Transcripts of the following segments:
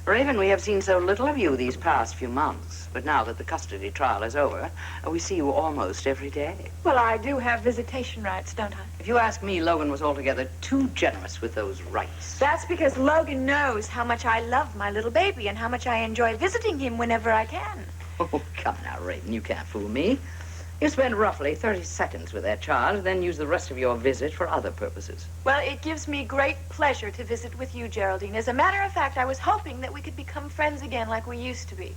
Raven, we have seen so little of you these past few months, but now that the custody trial is over, we see you almost every day. Well, I do have visitation rights, don't I? If you ask me, Logan was altogether too generous with those rights. That's because Logan knows how much I love my little baby and how much I enjoy visiting him whenever I can. Oh, come now, Raven, you can't fool me. You spend roughly 30 seconds with that child, then use the rest of your visit for other purposes. Well, it gives me great pleasure to visit with you, Geraldine. As a matter of fact, I was hoping that we could become friends again like we used to be.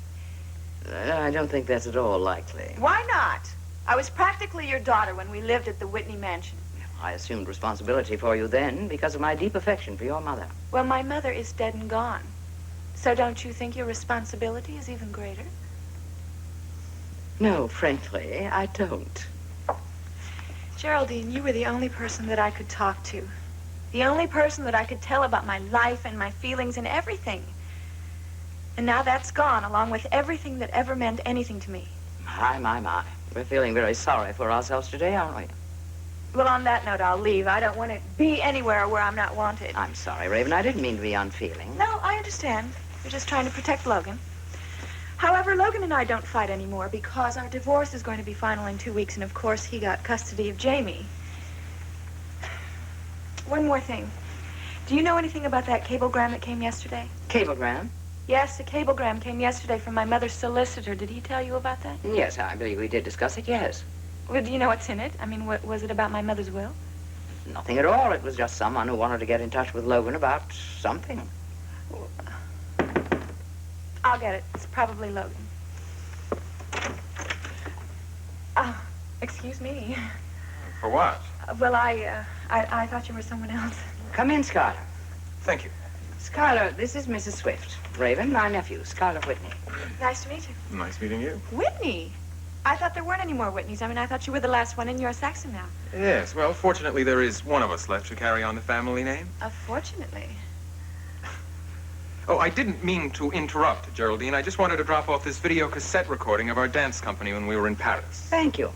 I don't think that's at all likely. Why not? I was practically your daughter when we lived at the Whitney mansion. I assumed responsibility for you then because of my deep affection for your mother. Well, my mother is dead and gone. So don't you think your responsibility is even greater? No, frankly, I don't. Geraldine, you were the only person that I could talk to. The only person that I could tell about my life and my feelings and everything. And now that's gone, along with everything that ever meant anything to me. My. We're feeling very sorry for ourselves today, aren't we? Well, on that note, I'll leave. I don't want to be anywhere where I'm not wanted. I'm sorry, Raven. I didn't mean to be unfeeling. No, I understand. You're just trying to protect Logan. However, Logan and I don't fight anymore because our divorce is going to be final in 2 weeks, and of course, he got custody of Jamie. One more thing. Do you know anything about that cablegram that came yesterday? Cablegram? Yes, a cablegram came yesterday from my mother's solicitor. Did he tell you about that? Yes, I believe we did discuss it, yes. Well, do you know what's in it? I mean, was it about my mother's will? Nothing at all. It was just someone who wanted to get in touch with Logan about something. I'll get it. It's probably Logan. Oh, excuse me. For what? Well, I thought you were someone else. Come in, Skylar. Thank you. Skylar, this is Mrs. Swift. Raven, my nephew, Skylar Whitney. Nice to meet you. Nice meeting you. Whitney? I thought there weren't any more Whitneys. I mean, I thought you were the last one and you're a Saxon now. Yes, well, fortunately, there is one of us left to carry on the family name. Fortunately. Oh, I didn't mean to interrupt, Geraldine. I just wanted to drop off this video cassette recording of our dance company when we were in Paris. Thank you.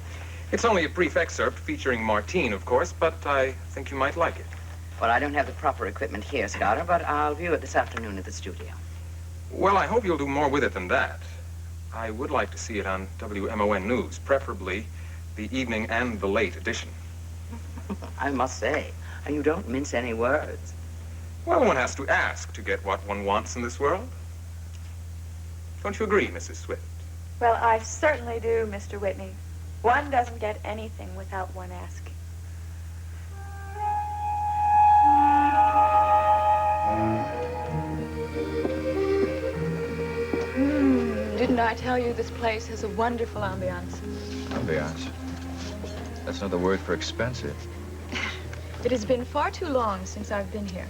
It's only a brief excerpt featuring Martine, of course, but I think you might like it. Well, I don't have the proper equipment here, Skylar, but I'll view it this afternoon at the studio. Well, I hope you'll do more with it than that. I would like to see it on WMON News, preferably the evening and the late edition. I must say, you don't mince any words. Well, one has to ask to get what one wants in this world. Don't you agree, Mrs. Swift? Well, I certainly do, Mr. Whitney. One doesn't get anything without one asking. Didn't I tell you this place has a wonderful ambiance? Ambiance? That's another word for expensive. It has been far too long since I've been here.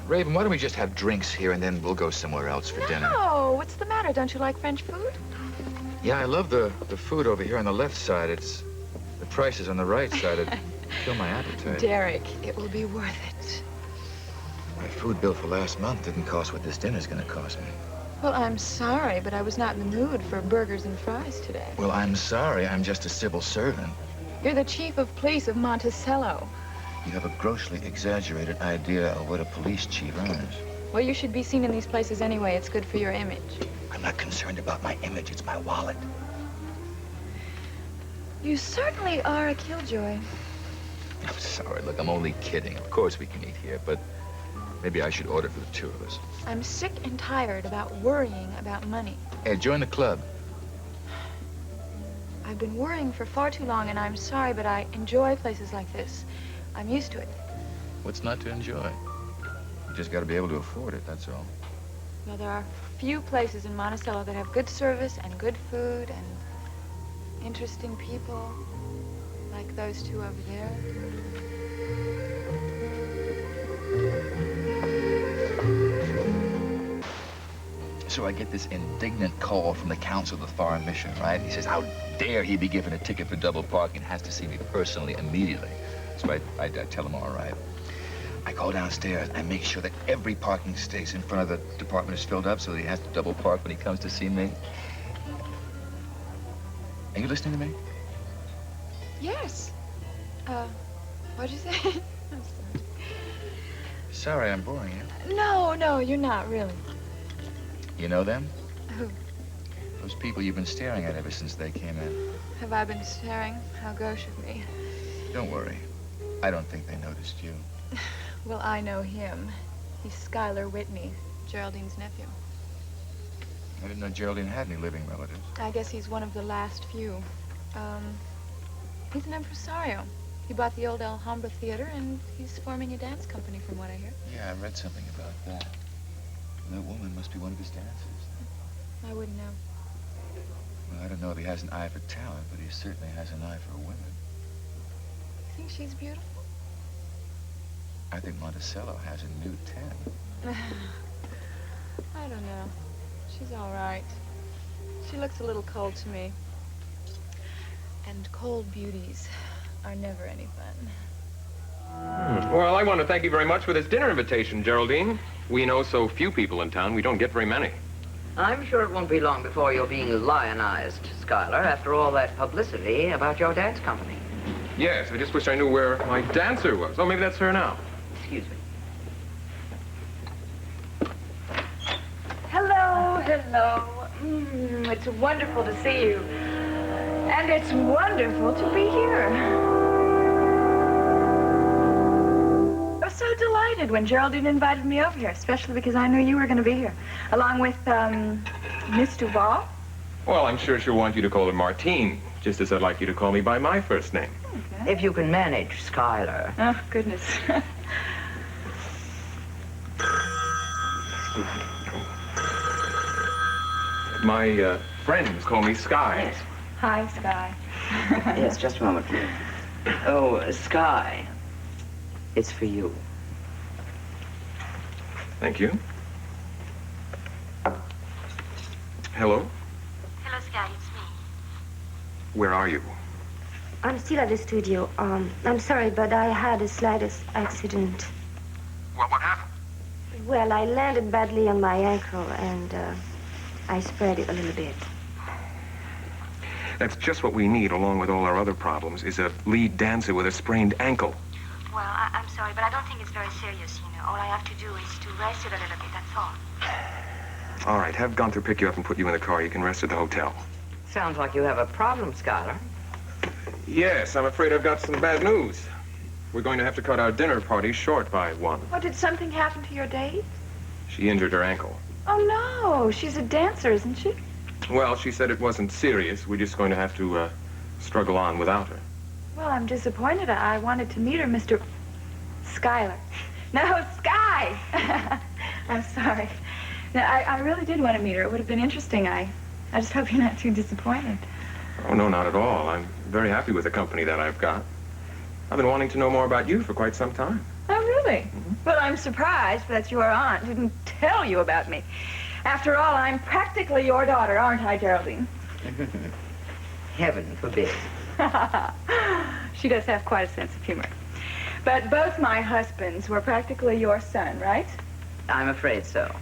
Raven, why don't we just have drinks here and then we'll go somewhere else for dinner? No, what's the matter? Don't you like French food? Yeah, I love the food over here on the left side. The price is on the right side. It'd kill my appetite. Derek, it will be worth it. My food bill for last month didn't cost what this dinner's gonna cost me. Well, I'm sorry, but I was not in the mood for burgers and fries today. Well, I'm sorry. I'm just a civil servant. You're the chief of police of Monticello. You have a grossly exaggerated idea of what a police chief earns. Well, you should be seen in these places anyway. It's good for your image. I'm not concerned about my image. It's my wallet. You certainly are a killjoy. I'm sorry. Look, I'm only kidding. Of course we can eat here, but maybe I should order for the two of us. I'm sick and tired about worrying about money. Hey, join the club. I've been worrying for far too long, and I'm sorry, but I enjoy places like this. I'm used to it. What's not to enjoy? You just got to be able to afford it, that's all. Well, there are few places in Monticello that have good service and good food and interesting people like those two over there. So I get this indignant call from the counsel of the foreign mission, right? He says, how dare he be given a ticket for double parking, has to see me personally immediately. So I tell him, all right. I go downstairs and make sure that every parking space in front of the department is filled up so that he has to double park when he comes to see me. Are you listening to me? Yes. What'd you say? I'm sorry. Sorry, I'm boring you. No, you're not, really. You know them? Who? Those people you've been staring at ever since they came in. Have I been staring? How gauche of me. Don't worry. I don't think they noticed you. Well, I know him. He's Skylar Whitney, Geraldine's nephew. I didn't know Geraldine had any living relatives. I guess he's one of the last few. He's an impresario. He bought the old Alhambra Theater, and he's forming a dance company, from what I hear. Yeah, I read something about that. That woman must be one of his dancers. I wouldn't know. Well, I don't know if he has an eye for talent, but he certainly has an eye for women. You think she's beautiful? I think Monticello has a new 10. I don't know. She's all right. She looks a little cold to me. And cold beauties are never any fun. Well, I want to thank you very much for this dinner invitation, Geraldine. We know so few people in town. We don't get very many. I'm sure it won't be long before you're being lionized, Skylar, after all that publicity about your dance company. Yes, I just wish I knew where my dancer was. Oh, maybe that's her now. Excuse me. Hello. It's wonderful to see you. And it's wonderful to be here. I was so delighted when Geraldine invited me over here, especially because I knew you were going to be here, along with, Miss Duval. Well, I'm sure she'll want you to call her Martine, just as I'd like you to call me by my first name. Okay. If you can manage, Skylar. Oh, goodness. My friends call me Sky. Yes. Hi, Sky. Yes, just a moment. Oh, Sky. It's for you. Thank you. Hello? Hello, Sky, it's me. Where are you? I'm still at the studio. I'm sorry, but I had a slightest accident. What happened? Well, I landed badly on my ankle, and I spread it a little bit. That's just what we need, along with all our other problems, is a lead dancer with a sprained ankle. Well, I'm sorry, but I don't think it's very serious, you know. All I have to do is to rest it a little bit, that's all. All right, have Gunther pick you up and put you in the car. You can rest at the hotel. Sounds like you have a problem, Skylar. Yes, I'm afraid I've got some bad news. We're going to have to cut our dinner party short by 1. What, did something happen to your date? She injured her ankle. Oh, no. She's a dancer, isn't she? Well, she said it wasn't serious. We're just going to have to struggle on without her. Well, I'm disappointed. I wanted to meet her, Mr. Skylar. No, Sky! I'm sorry. No, I really did want to meet her. It would have been interesting. I just hope you're not too disappointed. Oh, no, not at all. I'm very happy with the company that I've got. I've been wanting to know more about you for quite some time. Oh, really? Well, I'm surprised that your aunt didn't tell you about me. After all, I'm practically your daughter, aren't I, Geraldine? Heaven forbid. She does have quite a sense of humor. But both my husbands were practically your son, right? I'm afraid so.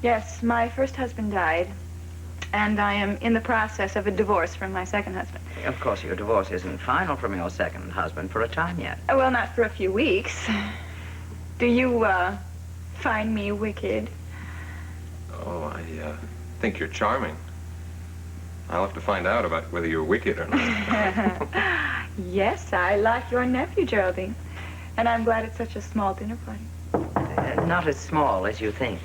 Yes, my first husband died, and I am in the process of a divorce from my second husband. Of course, your divorce isn't final from your second husband for a time yet. Well, not for a few weeks. Do you, find me wicked? Oh, I think you're charming. I'll have to find out about whether you're wicked or not. Yes, I like your nephew, Geraldine. And I'm glad it's such a small dinner party. Not as small as you think.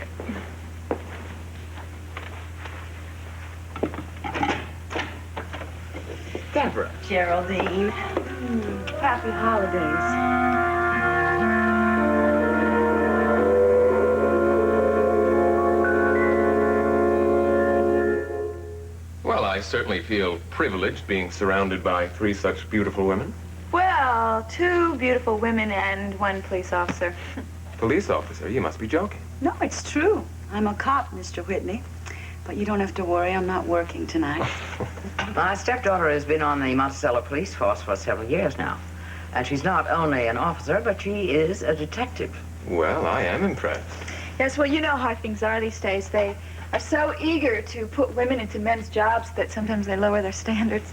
Deborah. Geraldine. Happy holidays. Well, I certainly feel privileged being surrounded by 3 such beautiful women. Well, 2 beautiful women and 1 police officer. Police officer, you must be joking. No, it's true. I'm a cop, Mr. Whitney. But you don't have to worry, I'm not working tonight. My stepdaughter has been on the Monticello police force for several years now. And she's not only an officer, but she is a detective. Well, I am impressed. Yes, well, you know how things are these days. They are so eager to put women into men's jobs that sometimes they lower their standards.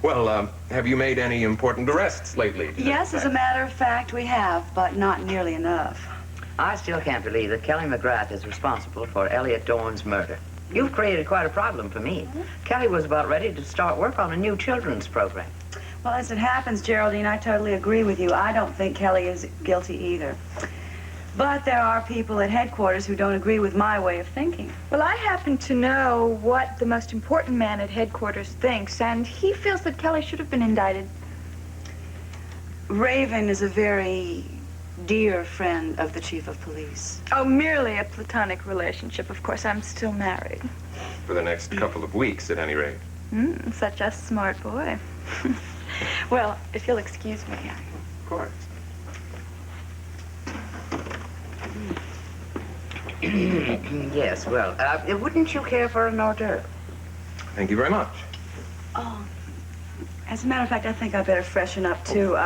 Well, have you made any important arrests lately? Yes, as a matter of fact, we have, but not nearly enough. I still can't believe that Kelly McGrath is responsible for Elliot Dorn's murder. You've created quite a problem for me. Kelly was about ready to start work on a new children's program. Well, as it happens, Geraldine, I totally agree with you. I don't think Kelly is guilty either. But there are people at headquarters who don't agree with my way of thinking. Well, I happen to know what the most important man at headquarters thinks, and he feels that Kelly should have been indicted. Raven is a very dear friend of the chief of police. Oh, merely a platonic relationship. Of course, I'm still married. For the next couple of weeks, at any rate. Such a smart boy. Well, if you'll excuse me. Of course. Yes, well, wouldn't you care for an hors d'oeuvre? Thank you very much. Oh, as a matter of fact, I think I better freshen up, too.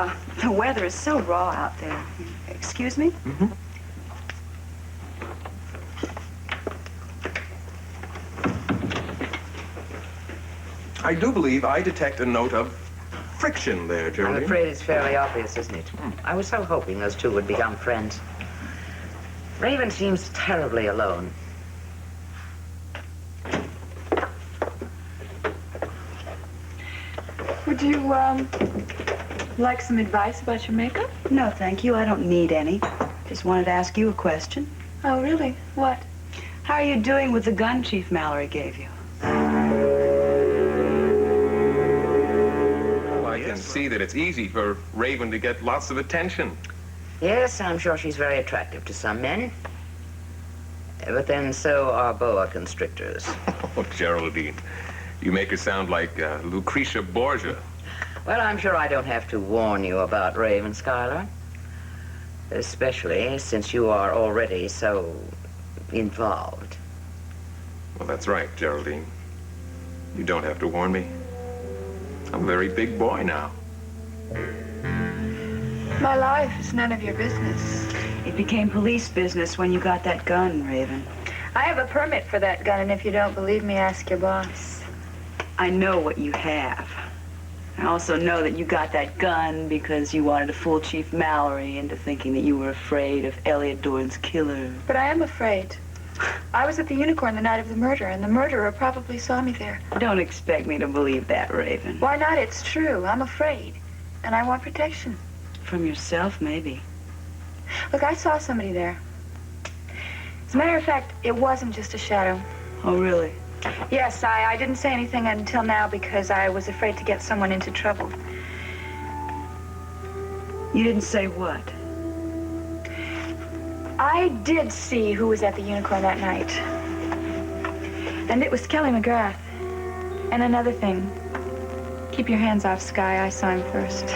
The weather is so raw out there. Excuse me? Mm-hmm. I do believe I detect a note of friction there, Geraldine. I'm afraid it's fairly obvious, isn't it? I was so hoping those two would become friends. Raven seems terribly alone. Would you, like some advice about your makeup? No, thank you. I don't need any. Just wanted to ask you a question. Oh, really? What? How are you doing with the gun Chief Mallory gave you? Well, I can see that it's easy for Raven to get lots of attention. Yes, I'm sure she's very attractive to some men. But then so are boa constrictors. Oh, Geraldine, you make her sound like Lucretia Borgia. Well, I'm sure I don't have to warn you about Raven, Schuyler. Especially since you are already so involved. Well, that's right, Geraldine. You don't have to warn me. I'm a very big boy now. My life is none of your business. It became police business when you got that gun, Raven. I have a permit for that gun, and if you don't believe me, ask your boss. I know what you have. I also know that you got that gun because you wanted to fool Chief Mallory into thinking that you were afraid of Elliot Dorn's killer. But I am afraid. I was at the Unicorn the night of the murder, and the murderer probably saw me there. Don't expect me to believe that, Raven. Why not? It's true. I'm afraid, and I want protection. From yourself, maybe. Look, I saw somebody there. As a matter of fact, it wasn't just a shadow. Oh, really? Yes, I didn't say anything until now because I was afraid to get someone into trouble. You didn't say what? I did see who was at the Unicorn that night. And it was Kelly McGrath. And another thing. Keep your hands off Sky. I saw him first.